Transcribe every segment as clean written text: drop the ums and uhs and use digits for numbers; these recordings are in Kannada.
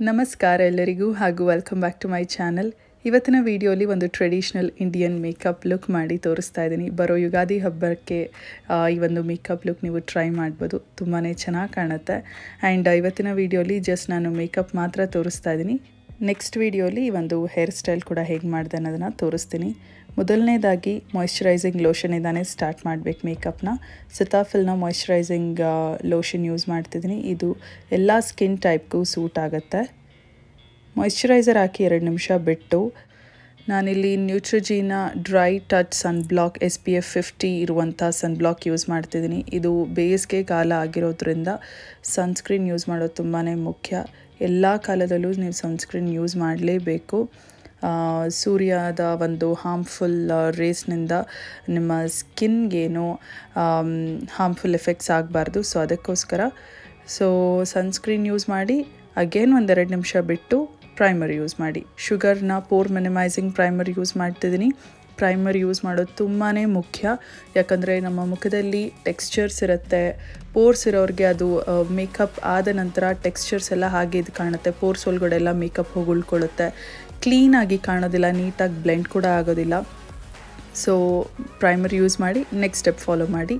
ನಮಸ್ಕಾರ ಎಲ್ಲರಿಗೂ ಹಾಗೂ welcome back to my channel. ಇವತ್ತಿನ ವಿಡಿಯೋಲಿ ಒಂದು ಟ್ರೆಡಿಷನಲ್ ಇಂಡಿಯನ್ ಮೇಕಪ್ ಲುಕ್ ಮಾಡಿ ತೋರಿಸ್ತಾ ಇದ್ದೀನಿ. ಬರೋ ಯುಗಾದಿ ಹಬ್ಬಕ್ಕೆ ಈ ಒಂದು ಮೇಕಪ್ ಲುಕ್ ನೀವು ಟ್ರೈ ಮಾಡ್ಬೋದು, ತುಂಬಾ ಚೆನ್ನಾಗಿ ಕಾಣುತ್ತೆ. ಆ್ಯಂಡ್ ಇವತ್ತಿನ ವಿಡಿಯೋಲಿ ಜಸ್ಟ್ ನಾನು ಮೇಕಪ್ ಮಾತ್ರ ತೋರಿಸ್ತಾ ಇದ್ದೀನಿ. ನೆಕ್ಸ್ಟ್ ವಿಡಿಯೋಲಿ ಒಂದು ಹೇರ್ ಸ್ಟೈಲ್ ಕೂಡ ಹೇಗೆ ಮಾಡಿದೆ ಅನ್ನೋದನ್ನು ತೋರಿಸ್ತೀನಿ. ಮೊದಲನೇದಾಗಿ ಮಾಯ್ಶ್ಚರೈಸಿಂಗ್ ಲೋಷನಿಂದಾನೇ ಸ್ಟಾರ್ಟ್ ಮಾಡಬೇಕು ಮೇಕಪ್ನ. ಸಿತಾಫಿಲ್ನ ಮಾಯ್ಶ್ಚರೈಸಿಂಗ್ ಲೋಷನ್ ಯೂಸ್ ಮಾಡ್ತಿದ್ದೀನಿ. ಇದು ಎಲ್ಲ ಸ್ಕಿನ್ ಟೈಪ್ಗೂ ಸೂಟ್ ಆಗುತ್ತೆ. ಮಾಯ್ಶ್ಚರೈಸರ್ ಹಾಕಿ 2 ನಿಮಿಷ ಬಿಟ್ಟು ನಾನಿಲ್ಲಿ ನ್ಯೂಟ್ರಿಜಿನ ಡ್ರೈ ಟಚ್ ಸನ್ಬ್ಲಾಕ್ SPF 50 ಇರುವಂಥ ಸನ್ಬ್ಲಾಕ್ ಯೂಸ್ ಮಾಡ್ತಿದ್ದೀನಿ. ಇದು ಬೇಸಿಗೆ ಕಾಲ ಆಗಿರೋದ್ರಿಂದ ಸನ್ಸ್ಕ್ರೀನ್ ಯೂಸ್ ಮಾಡೋದು ತುಂಬಾ ಮುಖ್ಯ. ಎಲ್ಲ ಕಾಲದಲ್ಲೂ ನೀವು ಸನ್ಸ್ಕ್ರೀನ್ ಯೂಸ್ ಮಾಡಲೇಬೇಕು. ಸೂರ್ಯದ ಒಂದು ಹಾರ್ಮ್ಫುಲ್ ರೇಸ್ನಿಂದ ನಿಮ್ಮ ಸ್ಕಿನ್ಗೇನು ಹಾರ್ಮ್ಫುಲ್ ಎಫೆಕ್ಟ್ಸ್ ಆಗಬಾರ್ದು. ಸೊ ಅದಕ್ಕೋಸ್ಕರ ಸನ್ಸ್ಕ್ರೀನ್ ಯೂಸ್ ಮಾಡಿ ಅಗೇನ್ 1-2 ನಿಮಿಷ ಬಿಟ್ಟು ಪ್ರೈಮರ್ ಯೂಸ್ ಮಾಡಿ. ಶುಗರ್ನ ಪೋರ್ ಮಿನಿಮೈಸಿಂಗ್ ಪ್ರೈಮರ್ ಯೂಸ್ ಮಾಡ್ತಿದ್ದೀನಿ. ಪ್ರೈಮರ್ ಯೂಸ್ ಮಾಡೋದು ತುಂಬಾ ಮುಖ್ಯ, ಯಾಕಂದರೆ ನಮ್ಮ ಮುಖದಲ್ಲಿ ಟೆಕ್ಸ್ಚರ್ಸ್ ಇರುತ್ತೆ. ಪೋರ್ಸ್ ಇರೋರಿಗೆ ಅದು ಮೇಕಪ್ ಆದ ನಂತರ ಟೆಕ್ಸ್ಚರ್ಸ್ ಎಲ್ಲ ಹಾಗೆ ಇದು ಕಾಣುತ್ತೆ. ಪೋರ್ಸ್ ಒಳಗಡೆ ಎಲ್ಲ ಮೇಕಪ್ ಹೋಗಿ ಉಳ್ಕೊಳ್ಳುತ್ತೆ, ಕ್ಲೀನಾಗಿ ಕಾಣೋದಿಲ್ಲ, ನೀಟಾಗಿ ಬ್ಲೆಂಡ್ ಕೂಡ ಆಗೋದಿಲ್ಲ. ಸೊ ಪ್ರೈಮರ್ ಯೂಸ್ ಮಾಡಿ ನೆಕ್ಸ್ಟ್ ಸ್ಟೆಪ್ ಫಾಲೋ ಮಾಡಿ.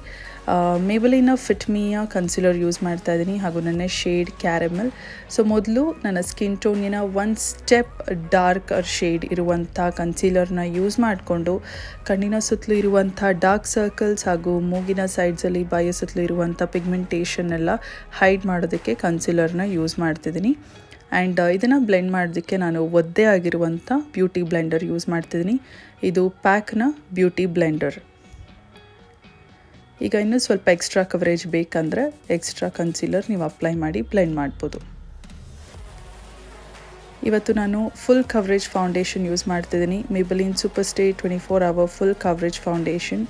ಮೇಬಲಿನ ಫಿಟ್ ಮೀಯ ಕನ್ಸಿಲರ್ ಯೂಸ್ ಮಾಡ್ತಾ ಇದ್ದೀನಿ ಹಾಗೂ ನನ್ನ ಶೇಡ್ ಕ್ಯಾರಮೆಲ್. ಸೊ ಮೊದಲು ನನ್ನ ಸ್ಕಿನ್ ಟೋನಿನ 1 ಸ್ಟೆಪ್ ಡಾರ್ಕರ್ ಶೇಡ್ ಇರುವಂಥ ಕನ್ಸೀಲರ್ನ ಯೂಸ್ ಮಾಡಿಕೊಂಡು ಕಣ್ಣಿನ ಸುತ್ತಲೂ ಇರುವಂಥ ಡಾರ್ಕ್ ಸರ್ಕಲ್ಸ್ ಹಾಗೂ ಮೂಗಿನ ಸೈಡ್ಸಲ್ಲಿ ಬಾಯ ಸುತ್ತಲೂ ಇರುವಂಥ ಪಿಗ್ಮೆಂಟೇಷನ್ ಎಲ್ಲ ಹೈಡ್ ಮಾಡೋದಕ್ಕೆ ಕನ್ಸೀಲರ್ನ ಯೂಸ್ ಮಾಡ್ತಿದ್ದೀನಿ. ಆ್ಯಂಡ್ ಇದನ್ನು ಬ್ಲೆಂಡ್ ಮಾಡೋದಕ್ಕೆ ನಾನು ಒದ್ದೆ ಆಗಿರುವಂಥ ಬ್ಯೂಟಿ ಬ್ಲೆಂಡರ್ ಯೂಸ್ ಮಾಡ್ತಿದ್ದೀನಿ. ಇದು ಪ್ಯಾಕ್ನ ಬ್ಯೂಟಿ ಬ್ಲೆಂಡರ್. ಈಗ ಇನ್ನೂ ಸ್ವಲ್ಪ ಎಕ್ಸ್ಟ್ರಾ ಕವರೇಜ್ ಬೇಕಂದರೆ ಎಕ್ಸ್ಟ್ರಾ ಕನ್ಸೀಲರ್ ನೀವು ಅಪ್ಲೈ ಮಾಡಿ ಬ್ಲೆಂಡ್ ಮಾಡ್ಬೋದು. ಇವತ್ತು ನಾನು ಫುಲ್ ಕವರೇಜ್ ಫೌಂಡೇಶನ್ ಯೂಸ್ ಮಾಡ್ತಿದ್ದೀನಿ. ಮೇಬಲಿನ್ super stay 24 Hour full coverage foundation.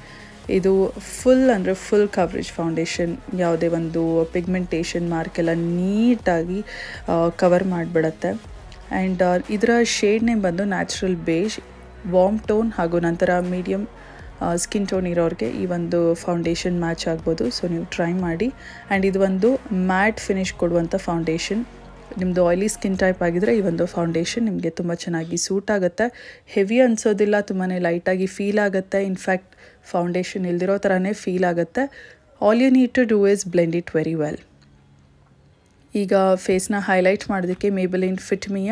ಇದು ಫುಲ್ ಕವರೇಜ್ ಫೌಂಡೇಶನ್. ಯಾವುದೇ ಒಂದು ಪಿಗ್ಮೆಂಟೇಷನ್ ಮಾರ್ಕೆಲ್ಲ ನೀಟಾಗಿ ಕವರ್ ಮಾಡಿಬಿಡತ್ತೆ. ಆ್ಯಂಡ್ ಇದರ ಶೇಡ್ ನೇಮ್ ಬಂದು ನ್ಯಾಚುರಲ್ ಬೇಜ್, ವಾರ್ಮ್ ಟೋನ್ ಹಾಗೂ ನಂತರ ಮೀಡಿಯಮ್ ಸ್ಕಿನ್ ಟೋನ್ ಇರೋರಿಗೆ ಈ ಒಂದು ಫೌಂಡೇಶನ್ ಮ್ಯಾಚ್ ಆಗ್ಬೋದು. ಸೊ ನೀವು ಟ್ರೈ ಮಾಡಿ. ಆ್ಯಂಡ್ ಇದು ಒಂದು ಮ್ಯಾಟ್ ಫಿನಿಶ್ ಕೊಡುವಂಥ ಫೌಂಡೇಶನ್. ನಿಮ್ಮದು ಆಯ್ಲಿ ಸ್ಕಿನ್ ಟೈಪ್ ಆಗಿದ್ರೆ ಈ ಒಂದು ಫೌಂಡೇಶನ್ ನಿಮಗೆ ತುಂಬ ಚೆನ್ನಾಗಿ ಸೂಟ್ ಆಗುತ್ತೆ. ಹೆವಿ ಅನಿಸೋದಿಲ್ಲ, ತುಂಬಾ ಲೈಟಾಗಿ ಫೀಲ್ ಆಗುತ್ತೆ. ಇನ್ಫ್ಯಾಕ್ಟ್ ಫೌಂಡೇಶನ್ ಇಲ್ದಿರೋ ಥರನೇ ಫೀಲ್ ಆಗುತ್ತೆ. All you need to do is blend it very well. ಈಗ ಫೇಸ್ನ ಹೈಲೈಟ್ ಮಾಡೋದಕ್ಕೆ Maybelline fit me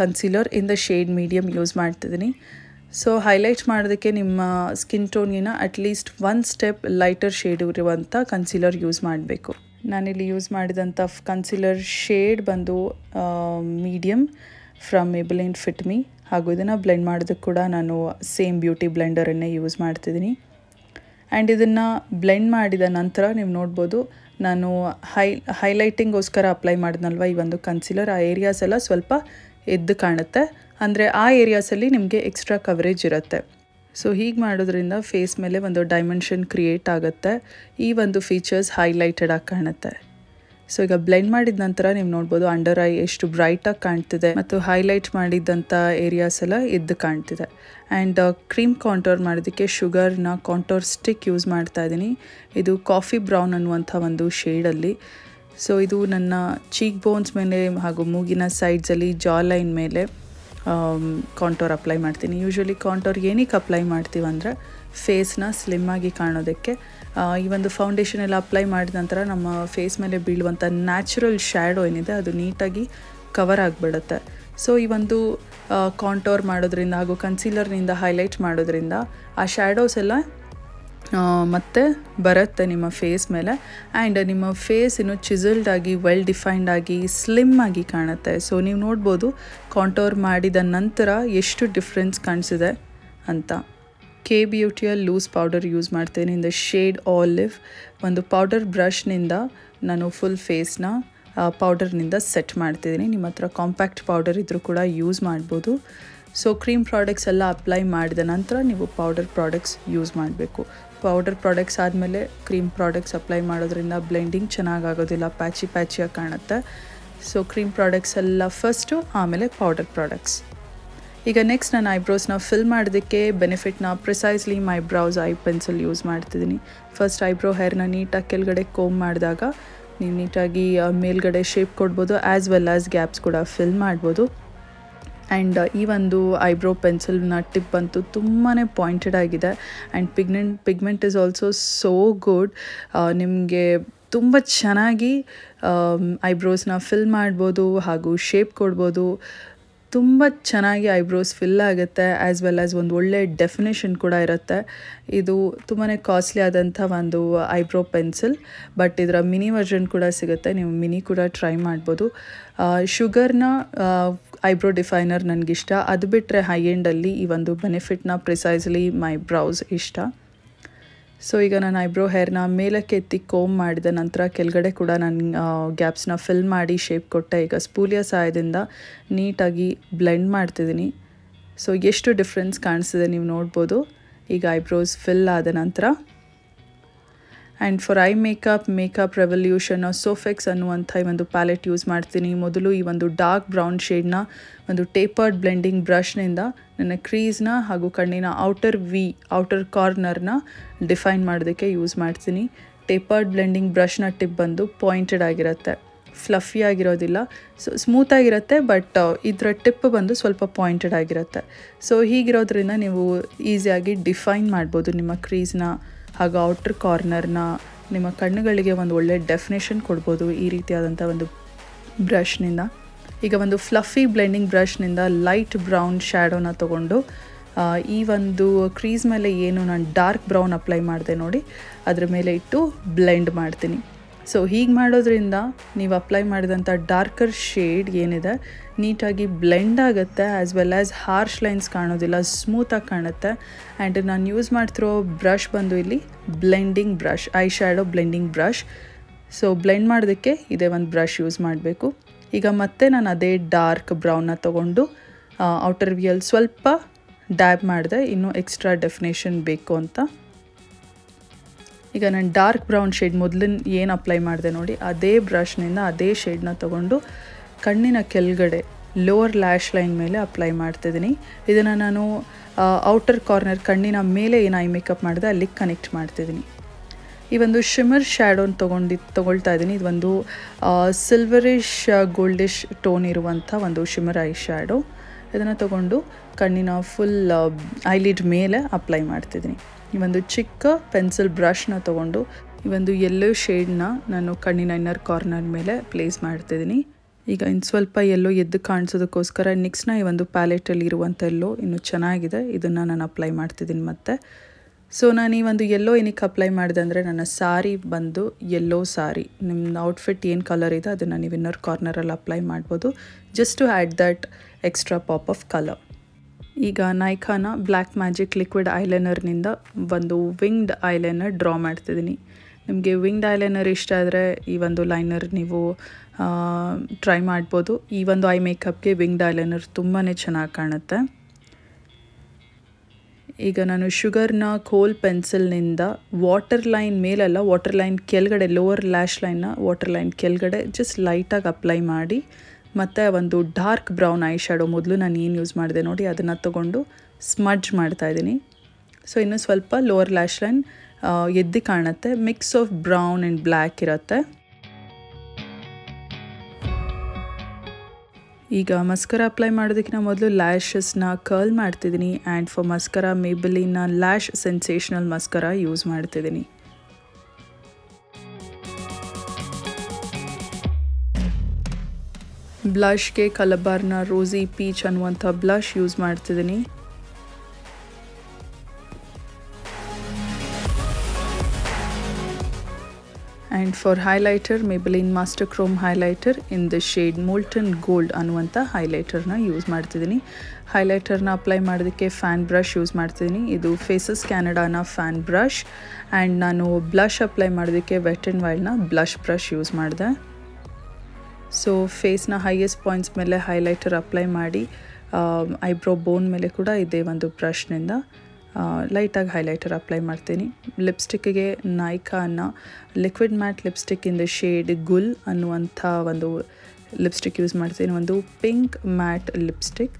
concealer in the shade medium use ಮಾಡ್ತಿದ್ದೀನಿ. ಸೊ ಹೈಲೈಟ್ ಮಾಡೋದಕ್ಕೆ ನಿಮ್ಮ ಸ್ಕಿನ್ ಟೋನಿನ ಅಟ್ಲೀಸ್ಟ್ 1 ಸ್ಟೆಪ್ ಲೈಟರ್ ಶೇಡ್ ಇರುವಂಥ ಕನ್ಸೀಲರ್ ಯೂಸ್ ಮಾಡಬೇಕು. ನಾನಿಲ್ಲಿ ಯೂಸ್ ಮಾಡಿದಂಥ ಕನ್ಸೀಲರ್ ಶೇಡ್ ಬಂದು medium from Maybelline fit me. ಹಾಗೂ ಇದನ್ನು ಬ್ಲೆಂಡ್ ಮಾಡೋದಕ್ಕೆ ಕೂಡ ನಾನು ಸೇಮ್ ಬ್ಯೂಟಿ ಬ್ಲೆಂಡರನ್ನೇ ಯೂಸ್ ಮಾಡ್ತಿದ್ದೀನಿ. ಆ್ಯಂಡ್ ಇದನ್ನು ಬ್ಲೆಂಡ್ ಮಾಡಿದ ನಂತರ ನೀವು ನೋಡ್ಬೋದು, ನಾನು ಹೈಲೈಟಿಂಗೋಸ್ಕರ ಅಪ್ಲೈ ಮಾಡಿದ್ನಲ್ವ ಈ ಒಂದು ಕನ್ಸೀಲರ್, ಆ ಏರಿಯಾಸ್ ಎಲ್ಲ ಸ್ವಲ್ಪ ಎದ್ದು ಕಾಣುತ್ತೆ. ಅಂದರೆ ಆ ಏರಿಯಾಸಲ್ಲಿ ನಿಮಗೆ ಎಕ್ಸ್ಟ್ರಾ ಕವರೇಜ್ ಇರುತ್ತೆ. ಸೊ ಹೀಗೆ ಮಾಡೋದ್ರಿಂದ ಫೇಸ್ ಮೇಲೆ ಒಂದು ಡೈಮೆನ್ಷನ್ ಕ್ರಿಯೇಟ್ ಆಗುತ್ತೆ. ಈ ಒಂದು ಫೀಚರ್ಸ್ ಹೈಲೈಟೆಡ್ ಆಗಿ ಕಾಣುತ್ತೆ. ಸೊ ಈಗ ಬ್ಲೆಂಡ್ ಮಾಡಿದ ನಂತರ ನೀವು ನೋಡ್ಬೋದು ಅಂಡರ್ ಐ ಎಷ್ಟು ಬ್ರೈಟಾಗಿ ಕಾಣ್ತಿದೆ ಮತ್ತು ಹೈಲೈಟ್ ಮಾಡಿದ್ದಂಥ ಏರಿಯಾಸ್ ಎಲ್ಲ ಎದ್ದು ಕಾಣ್ತಿದೆ. ಆ್ಯಂಡ್ ಕ್ರೀಮ್ ಕಾಂಟೋರ್ ಮಾಡೋದಕ್ಕೆ ಶುಗರ್ನ ಕಾಂಟೋರ್ ಸ್ಟಿಕ್ ಯೂಸ್ ಮಾಡ್ತಾ ಇದ್ದೀನಿ. ಇದು ಕಾಫಿ ಬ್ರೌನ್ ಅನ್ನುವಂಥ ಒಂದು ಶೇಡಲ್ಲಿ. ಸೊ ಇದು ನನ್ನ ಚೀಕ್ ಬೋನ್ಸ್ ಮೇಲೆ ಹಾಗೂ ಮೂಗಿನ ಸೈಡ್ಸಲ್ಲಿ ಜಾ ಲೈನ್ ಮೇಲೆ ಕಾಂಟೋರ್ ಅಪ್ಲೈ ಮಾಡ್ತೀನಿ. ಯೂಶ್ವಲಿ ಕಾಂಟೋರ್ ಏನಕ್ಕೆ ಅಪ್ಲೈ ಮಾಡ್ತೀವಂದರೆ ಫೇಸ್ನ ಸ್ಲಿಮ್ಮಾಗಿ ಕಾಣೋದಕ್ಕೆ. ಈ ಒಂದು ಫೌಂಡೇಶನ್ ಎಲ್ಲ ಅಪ್ಲೈ ಮಾಡಿದ ನಂತರ ನಮ್ಮ ಫೇಸ್ ಮೇಲೆ ಬೀಳುವಂಥ ನ್ಯಾಚುರಲ್ ಶ್ಯಾಡೋ ಏನಿದೆ ಅದು ನೀಟಾಗಿ ಕವರ್ ಆಗಿಬಿಡುತ್ತೆ. ಸೊ ಈ ಒಂದು ಕಾಂಟೋರ್ ಮಾಡೋದ್ರಿಂದ ಹಾಗೂ ಕನ್ಸೀಲರ್ನಿಂದ ಹೈಲೈಟ್ ಮಾಡೋದ್ರಿಂದ ಆ ಶ್ಯಾಡೋಸ್ ಎಲ್ಲ ಮತ್ತೆ ಬರುತ್ತೆ ನಿಮ್ಮ ಫೇಸ್ ಮೇಲೆ. ಆ್ಯಂಡ್ ನಿಮ್ಮ ಫೇಸ್ ಇನ್ನು ಚಿಸಲ್ಡ್ ಆಗಿ ವೆಲ್ ಡಿಫೈನ್ಡ್ ಆಗಿ ಸ್ಲಿಮ್ ಆಗಿ ಕಾಣುತ್ತೆ. ಸೊ ನೀವು ನೋಡ್ಬೋದು ಕಾಂಟೋರ್ ಮಾಡಿದ ನಂತರ ಎಷ್ಟು ಡಿಫ್ರೆನ್ಸ್ ಕಾಣಿಸಿದೆ ಅಂತ. ಕೆ ಬ್ಯೂಟಿಯ ಲೂಸ್ ಪೌಡರ್ ಯೂಸ್ ಮಾಡ್ತೇನೆ ಇನ್ ದ ಶೇಡ್ ಆಲಿವ್. ಒಂದು ಪೌಡರ್ ಬ್ರಷ್ನಿಂದ ನಾನು ಫುಲ್ ಫೇಸ್ನ ಪೌಡರ್ನಿಂದ ಸೆಟ್ ಮಾಡ್ತಿದ್ದೀನಿ. ನಿಮ್ಮ ಹತ್ರ ಕಾಂಪ್ಯಾಕ್ಟ್ ಪೌಡರ್ ಇದ್ದರೂ ಕೂಡ ಯೂಸ್ ಮಾಡ್ಬೋದು. ಸೊ ಕ್ರೀಮ್ ಪ್ರಾಡಕ್ಟ್ಸ್ ಎಲ್ಲ ಅಪ್ಲೈ ಮಾಡಿದ ನಂತರ ನೀವು ಪೌಡರ್ ಪ್ರಾಡಕ್ಟ್ಸ್ ಯೂಸ್ ಮಾಡಬೇಕು. ಪೌಡರ್ ಪ್ರಾಡಕ್ಟ್ಸ್ ಆದಮೇಲೆ ಕ್ರೀಮ್ ಪ್ರಾಡಕ್ಟ್ಸ್ ಅಪ್ಲೈ ಮಾಡೋದ್ರಿಂದ ಬ್ಲೆಂಡಿಂಗ್ ಚೆನ್ನಾಗಾಗೋದಿಲ್ಲ, ಪ್ಯಾಚಿಯಾಗಿ ಕಾಣುತ್ತೆ. ಸೊ ಕ್ರೀಮ್ ಪ್ರಾಡಕ್ಟ್ಸ್ ಎಲ್ಲ ಫಸ್ಟು, ಆಮೇಲೆ ಪೌಡರ್ ಪ್ರಾಡಕ್ಟ್ಸ್. ಈಗ ನೆಕ್ಸ್ಟ್ ನಾನು ಐಬ್ರೋಸ್ನ ಫಿಲ್ ಮಾಡೋದಕ್ಕೆ ಬೆನಿಫಿಟ್ನ precisely my brows eye pencil use ಮಾಡ್ತಿದ್ದೀನಿ. ಫಸ್ಟ್ ಐಬ್ರೋ ಹೇರ್ನ ನೀಟಾಗಿ ಕೆಳಗಡೆ ಕೋಮ್ ಮಾಡಿದಾಗ ನೀವು ನೀಟಾಗಿ ಮೇಲ್ಗಡೆ ಶೇಪ್ ಕೊಡ್ಬೋದು, ಆ್ಯಸ್ ವೆಲ್ ಆ್ಯಸ್ ಗ್ಯಾಪ್ಸ್ ಕೂಡ ಫಿಲ್ ಮಾಡ್ಬೋದು. ಆ್ಯಂಡ್ ಈ ಒಂದು ಐಬ್ರೋ ಪೆನ್ಸಿಲ್ನ ಟಿಪ್ ಅಂತೂ ತುಂಬಾ ಪಾಯಿಂಟೆಡ್ ಆಗಿದೆ. And pigment is also so good. ನಿಮಗೆ ತುಂಬ ಚೆನ್ನಾಗಿ ಐಬ್ರೋಸ್ನ ಫಿಲ್ ಮಾಡ್ಬೋದು ಹಾಗೂ ಶೇಪ್ ಕೊಡ್ಬೋದು. ತುಂಬ ಚೆನ್ನಾಗಿ ಐಬ್ರೋಸ್ ಫಿಲ್ ಆಗುತ್ತೆ, ಆ್ಯಸ್ ವೆಲ್ ಆ್ಯಸ್ ಒಂದು ಒಳ್ಳೆ ಡೆಫಿನೇಷನ್ ಕೂಡ ಇರುತ್ತೆ. ಇದು ತುಂಬಾ ಕಾಸ್ಟ್ಲಿ ಆದಂಥ ಒಂದು ಐಬ್ರೋ ಪೆನ್ಸಿಲ್, ಬಟ್ ಇದರ ಮಿನಿ ವರ್ಷನ್ ಕೂಡ ಸಿಗುತ್ತೆ, ನೀವು ಮಿನಿ ಕೂಡ ಟ್ರೈ ಮಾಡ್ಬೋದು. ಶುಗರ್ನ ಐಬ್ರೋ ಡಿಫೈನರ್ ನನಗಿಷ್ಟ. ಅದು ಬಿಟ್ಟರೆ ಹೈ ಎಂಡಲ್ಲಿ ಈ ಒಂದು ಬೆನಿಫಿಟ್ನ ಪ್ರಿಸೈಸ್ಲಿ ಮೈ ಬ್ರೌಸ್ ಇಷ್ಟ. ಸೊ ಈಗ ನಾನು ಐಬ್ರೋ ಹೇರ್ನ ಮೇಲಕ್ಕೆ ಎತ್ತಿ ಕೋಮ್ ಮಾಡಿದ ನಂತರ ಕೆಳಗಡೆ ಕೂಡ ನಾನು ಗ್ಯಾಪ್ಸ್ನ ಫಿಲ್ ಮಾಡಿ ಶೇಪ್ ಕೊಟ್ಟೆ. ಈಗ ಸ್ಪೂಲಿಯ ಸಹಾಯದಿಂದ ನೀಟಾಗಿ ಬ್ಲೆಂಡ್ ಮಾಡ್ತಿದ್ದೀನಿ. ಸೊ ಎಷ್ಟು ಡಿಫ್ರೆನ್ಸ್ ಕಾಣಿಸ್ತಿದೆ ನೀವು ನೋಡ್ಬೋದು ಈಗ ಐಬ್ರೋಸ್ ಫಿಲ್ ಆದ ನಂತರ. And for eye makeup revolution Sophx ಅನ್ನುವಂಥ ಈ ಒಂದು ಪ್ಯಾಲೆಟ್ ಯೂಸ್ ಮಾಡ್ತೀನಿ. ಮೊದಲು ಈ ಒಂದು ಡಾರ್ಕ್ ಬ್ರೌನ್ ಶೇಡ್ನ ಒಂದು ಟೇಪರ್ಡ್ ಬ್ಲೆಂಡಿಂಗ್ ಬ್ರಷ್ನಿಂದ ನನ್ನ ಕ್ರೀಸ್ನ ಹಾಗೂ ಕಣ್ಣಿನ ಔಟರ್ ಕಾರ್ನರ್ನ ಡಿಫೈನ್ ಮಾಡೋದಕ್ಕೆ ಯೂಸ್ ಮಾಡ್ತೀನಿ. ಟೇಪರ್ಡ್ ಬ್ಲೆಂಡಿಂಗ್ ಬ್ರಷ್ನ ಟಿಪ್ ಬಂದು ಪಾಯಿಂಟೆಡ್ ಆಗಿರುತ್ತೆ, ಫ್ಲಫಿ ಆಗಿರೋದಿಲ್ಲ. ಸೊ ಸ್ಮೂತಾಗಿರುತ್ತೆ, ಬಟ್ ಇದರ ಟಿಪ್ ಬಂದು ಸ್ವಲ್ಪ ಪಾಯಿಂಟೆಡ್ ಆಗಿರುತ್ತೆ. ಸೊ ಹೀಗಿರೋದ್ರಿಂದ ನೀವು ಈಸಿಯಾಗಿ ಡಿಫೈನ್ ಮಾಡ್ಬೋದು ನಿಮ್ಮ ಕ್ರೀಸ್ನ ಹಾಗೂ ಔಟರ್ ಕಾರ್ನರ್ನ. ನಿಮ್ಮ ಕಣ್ಣುಗಳಿಗೆ ಒಂದು ಒಳ್ಳೆ ಡೆಫಿನೇಷನ್ ಕೊಡ್ಬೋದು ಈ ರೀತಿಯಾದಂಥ ಒಂದು ಬ್ರಷ್ನಿಂದ. ಈಗ ಒಂದು ಫ್ಲಫಿ ಬ್ಲೆಂಡಿಂಗ್ ಬ್ರಷ್ನಿಂದ ಲೈಟ್ ಬ್ರೌನ್ ಶ್ಯಾಡೋನ ತೊಗೊಂಡು ಈ ಒಂದು ಕ್ರೀಸ್ ಮೇಲೆ ಏನು ನಾನು ಡಾರ್ಕ್ ಬ್ರೌನ್ ಅಪ್ಲೈ ಮಾಡಿದೆ ನೋಡಿ, ಅದ್ರ ಮೇಲೆ ಇಟ್ಟು ಬ್ಲೆಂಡ್ ಮಾಡ್ತೀನಿ. ಸೊ ಹೀಗೆ ಮಾಡೋದ್ರಿಂದ ನೀವು ಅಪ್ಲೈ ಮಾಡಿದಂಥ ಡಾರ್ಕರ್ ಶೇಡ್ ಏನಿದೆ ನೀಟಾಗಿ ಬ್ಲೆಂಡ್ ಆಗುತ್ತೆ, as well as harsh lines ಕಾಣೋದಿಲ್ಲ, ಸ್ಮೂತಾಗಿ ಕಾಣುತ್ತೆ. ಆ್ಯಂಡ್ ನಾನು ಯೂಸ್ ಮಾಡ್ತಿರೋ ಬ್ರಷ್ ಬಂದು ಇಲ್ಲಿ blending brush, I shadow blending brush. So blend ಮಾಡೋದಕ್ಕೆ ಇದೇ ಒಂದು ಬ್ರಷ್ ಯೂಸ್ ಮಾಡಬೇಕು. ಈಗ ಮತ್ತೆ ನಾನು ಅದೇ ಡಾರ್ಕ್ ಬ್ರೌನ್ನ ತೊಗೊಂಡು ಔಟರ್ ವಿಯಲ್ಲಿ ಸ್ವಲ್ಪ ಡ್ಯಾಬ್ ಮಾಡಿದೆ, ಇನ್ನೂ ಎಕ್ಸ್ಟ್ರಾ ಡೆಫಿನೇಷನ್ ಬೇಕು ಅಂತ. ಈಗ ನಾನು ಡಾರ್ಕ್ ಬ್ರೌನ್ ಶೇಡ್ ಮೊದಲಿನ ಏನು ಅಪ್ಲೈ ಮಾಡಿದೆ ನೋಡಿ, ಅದೇ ಬ್ರಷ್ನಿಂದ ಅದೇ ಶೇಡ್ನ ತೊಗೊಂಡು ಕಣ್ಣಿನ ಕೆಳಗಡೆ ಲೋವರ್ ಲ್ಯಾಶ್ ಲೈನ್ ಮೇಲೆ ಅಪ್ಲೈ ಮಾಡ್ತಿದ್ದೀನಿ. ಇದನ್ನು ನಾನು ಔಟರ್ ಕಾರ್ನರ್ ಕಣ್ಣಿನ ಮೇಲೆ ಏನು ಐ ಮೇಕಪ್ ಮಾಡಿದೆ ಅಲ್ಲಿಗೆ ಕನೆಕ್ಟ್ ಮಾಡ್ತಿದ್ದೀನಿ. ಈ ಒಂದು ಶಿಮ್ಮರ್ ಶ್ಯಾಡೋನ ತೊಗೊಳ್ತಾ ಇದ್ದೀನಿ. ಇದು ಒಂದು ಸಿಲ್ವರಿಶ್ ಗೋಲ್ಡಿಶ್ ಟೋನ್ ಇರುವಂಥ ಒಂದು ಶಿಮ್ಮರ್ ಐ ಶ್ಯಾಡೋ. ಇದನ್ನು ತೊಗೊಂಡು ಕಣ್ಣಿನ ಫುಲ್ ಐಲಿಡ್ ಮೇಲೆ ಅಪ್ಲೈ ಮಾಡ್ತಿದ್ದೀನಿ. ಈ ಒಂದು ಚಿಕ್ಕ ಪೆನ್ಸಿಲ್ ಬ್ರಷ್ನ ತೊಗೊಂಡು ಈ ಒಂದು ಯೆಲ್ಲೋ ಶೇಡ್ನ ನಾನು ಕಣ್ಣಿನ ಇನ್ನರ್ ಕಾರ್ನರ್ ಮೇಲೆ ಪ್ಲೇಸ್ ಮಾಡ್ತಿದ್ದೀನಿ. ಈಗ ಇನ್ನು ಸ್ವಲ್ಪ ಎಲ್ಲೋ ಎದ್ದು ಕಾಣಿಸೋದಕ್ಕೋಸ್ಕರ ನಿಕ್ಸ್ನ ಈ ಒಂದು ಪ್ಯಾಲೆಟಲ್ಲಿ ಇರುವಂಥ ಎಲ್ಲೋ ಇನ್ನೂ ಚೆನ್ನಾಗಿದೆ, ಇದನ್ನು ನಾನು ಅಪ್ಲೈ ಮಾಡ್ತಿದ್ದೀನಿ ಮತ್ತೆ. ಸೊ ನಾನು ಈ ಒಂದು ಯೆಲ್ಲೋ ಏನಕ್ಕೆ ಅಪ್ಲೈ ಮಾಡಿದೆ ಅಂದರೆ, ನನ್ನ ಸಾರಿ ಬಂದು ಯೆಲ್ಲೋ ಸಾರಿ. ನಿಮ್ಮ ಔಟ್ಫಿಟ್ ಏನು ಕಲರ್ ಇದೆ ಅದನ್ನು ನೀವು ಇನ್ನರ್ ಕಾರ್ನರಲ್ಲಿ ಅಪ್ಲೈ ಮಾಡ್ಬೋದು, just to add that extra pop of colour. ಈಗ ನೈಕಾನ ಬ್ಲ್ಯಾಕ್ ಮ್ಯಾಜಿಕ್ ಲಿಕ್ವಿಡ್ ಐಲೈನರ್ನಿಂದ ಒಂದು ವಿಂಗ್ಡ್ ಐಲೈನರ್ ಡ್ರಾ ಮಾಡ್ತಿದ್ದೀನಿ. ನಿಮಗೆ ವಿಂಗ್ಡ್ ಐಲೈನರ್ ಇಷ್ಟ ಆದರೆ ಈ ಒಂದು ಲೈನರ್ ನೀವು ಟ್ರೈ ಮಾಡ್ಬೋದು. ಈ ಒಂದು ಐ ಮೇಕಪ್ಗೆ ವಿಂಗ್ಡ್ ಐಲೈನರ್ ತುಂಬಾ ಚೆನ್ನಾಗಿ ಕಾಣುತ್ತೆ. ಈಗ ನಾನು ಶುಗರ್ನ ಕೋಲ್ ಪೆನ್ಸಿಲ್ನಿಂದ ವಾಟರ್ ಲೈನ್ ಮೇಲೆಲ್ಲ, ವಾಟರ್ ಲೈನ್ ಕೆಳಗಡೆ, ಲೋವರ್ ಲ್ಯಾಶ್ ಲೈನ್ನ ವಾಟರ್ ಲೈನ್ ಕೆಳಗಡೆ ಜಸ್ಟ್ ಲೈಟಾಗಿ ಅಪ್ಲೈ ಮಾಡಿ, ಮತ್ತು ಒಂದು ಡಾರ್ಕ್ ಬ್ರೌನ್ ಐ ಶ್ಯಾಡೋ ಮೊದಲು ನಾನು ಏನು ಯೂಸ್ ಮಾಡಿದೆ ನೋಡಿ ಅದನ್ನು ತೊಗೊಂಡು ಸ್ಮಡ್ಜ್ ಮಾಡ್ತಾಯಿದ್ದೀನಿ. ಸೊ ಇನ್ನೂ ಸ್ವಲ್ಪ ಲೋವರ್ ಲ್ಯಾಶ್ ಲೈನ್ ಎದ್ದು ಕಾಣುತ್ತೆ, mix of brown and black ಇರುತ್ತೆ. ಈಗ ಮಸ್ಕರ ಅಪ್ಲೈ ಮಾಡೋದಕ್ಕಿಂತ ಮೊದಲು ಲ್ಯಾಶಸ್ನ ಕರ್ಲ್ ಮಾಡ್ತಿದ್ದೀನಿ. ಆ್ಯಂಡ್ ಫಾರ್ ಮಸ್ಕರ ಮೇಬಲಿನ ಲ್ಯಾಶ್ ಸೆನ್ಸೇಷನಲ್ ಮಸ್ಕರ ಯೂಸ್ ಮಾಡ್ತಿದ್ದೀನಿ. ಬ್ಲಷ್ಗೆ ಕಲಬಾರ್ನ ರೋಸಿ ಪೀಚ್ ಅನ್ನುವಂಥ ಬ್ಲಷ್ ಯೂಸ್ ಮಾಡ್ತಿದ್ದೀನಿ. And for highlighter Maybelline master chrome highlighter in the shade molten gold ಅನ್ನುವಂಥ ಹೈಲೈಟರ್ನ ಯೂಸ್ ಮಾಡ್ತಿದ್ದೀನಿ. ಹೈಲೈಟರ್ನ ಅಪ್ಲೈ ಮಾಡೋದಕ್ಕೆ ಫ್ಯಾನ್ ಬ್ರಷ್ ಯೂಸ್ ಮಾಡ್ತಿದ್ದೀನಿ. ಇದು ಫೇಸಸ್ ಕ್ಯಾನಡಾನ ಫ್ಯಾನ್ ಬ್ರಷ್. ಆ್ಯಂಡ್ ನಾನು ಬ್ಲಷ್ ಅಪ್ಲೈ ಮಾಡೋದಕ್ಕೆ wet and ವೈಲ್ಡ್ನ blush brush use ಮಾಡಿದೆ. ಸೊ ಫೇಸ್ನ ಹೈಯೆಸ್ಟ್ ಪಾಯಿಂಟ್ಸ್ ಮೇಲೆ ಹೈಲೈಟರ್ ಅಪ್ಲೈ ಮಾಡಿ ಐಬ್ರೋ ಬೋನ್ ಮೇಲೆ ಕೂಡ ಇದೇ ಒಂದು ಬ್ರಷ್ನಿಂದ ಲೈಟಾಗಿ ಹೈಲೈಟರ್ ಅಪ್ಲೈ ಮಾಡ್ತೀನಿ. ಲಿಪ್ಸ್ಟಿಕ್ಕಿಗೆ ನೈಕಾನ liquid matte lipstick in the shade ಗುಲ್ ಅನ್ನುವಂಥ ಒಂದು ಲಿಪ್ಸ್ಟಿಕ್ ಯೂಸ್ ಮಾಡ್ತೀನಿ, ಒಂದು ಪಿಂಕ್ ಮ್ಯಾಟ್ ಲಿಪ್ಸ್ಟಿಕ್.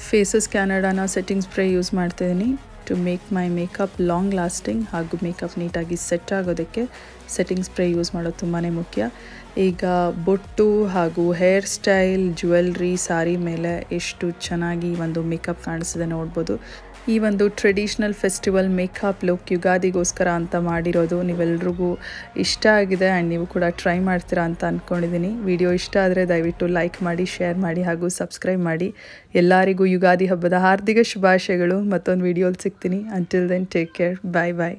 ಫೇಸಸ್ ಕ್ಯಾನಡಾನ ಸೆಟ್ಟಿಂಗ್ ಸ್ಪ್ರೇ ಯೂಸ್ ಮಾಡ್ತಿದ್ದೀನಿ. To make my makeup long lasting ಹಾಗೂ ಮೇಕಪ್ ನೀಟಾಗಿ ಸೆಟ್ ಆಗೋದಕ್ಕೆ ಸೆಟ್ಟಿಂಗ್ ಸ್ಪ್ರೇ ಯೂಸ್ ಮಾಡೋದು ತುಂಬಾ ಮುಖ್ಯ. ಈಗ ಬೊಟ್ಟು ಹಾಗೂ ಹೇರ್ ಸ್ಟೈಲ್, ಜ್ಯುವೆಲ್ರಿ, ಸಾರಿ ಮೇಲೆ ಎಷ್ಟು ಚೆನ್ನಾಗಿ ಒಂದು ಮೇಕಪ್ ಕಾಣಿಸ್ತಿದೆ ನೋಡ್ಬೋದು. ಈ ಒಂದು ಟ್ರೆಡಿಷ್ನಲ್ ಫೆಸ್ಟಿವಲ್ ಮೇಕಪ್ ಲುಕ್ ಯುಗಾದಿಗೋಸ್ಕರ ಅಂತ ಮಾಡಿರೋದು. ನೀವೆಲ್ರಿಗೂ ಇಷ್ಟ ಆಗಿದೆ ಆ್ಯಂಡ್ ನೀವು ಕೂಡ ಟ್ರೈ ಮಾಡ್ತೀರಾ ಅಂತ ಅಂದ್ಕೊಂಡಿದ್ದೀನಿ. ವಿಡಿಯೋ ಇಷ್ಟ ಆದರೆ ದಯವಿಟ್ಟು ಲೈಕ್ ಮಾಡಿ, ಶೇರ್ ಮಾಡಿ ಹಾಗೂ ಸಬ್ಸ್ಕ್ರೈಬ್ ಮಾಡಿ. ಎಲ್ಲರಿಗೂ ಯುಗಾದಿ ಹಬ್ಬದ ಹಾರ್ದಿಕ ಶುಭಾಶಯಗಳು. ಮತ್ತೊಂದು ವಿಡಿಯೋಲಿ ಸಿಗ್ತೀನಿ. Until then take care. Bye ಬಾಯ್.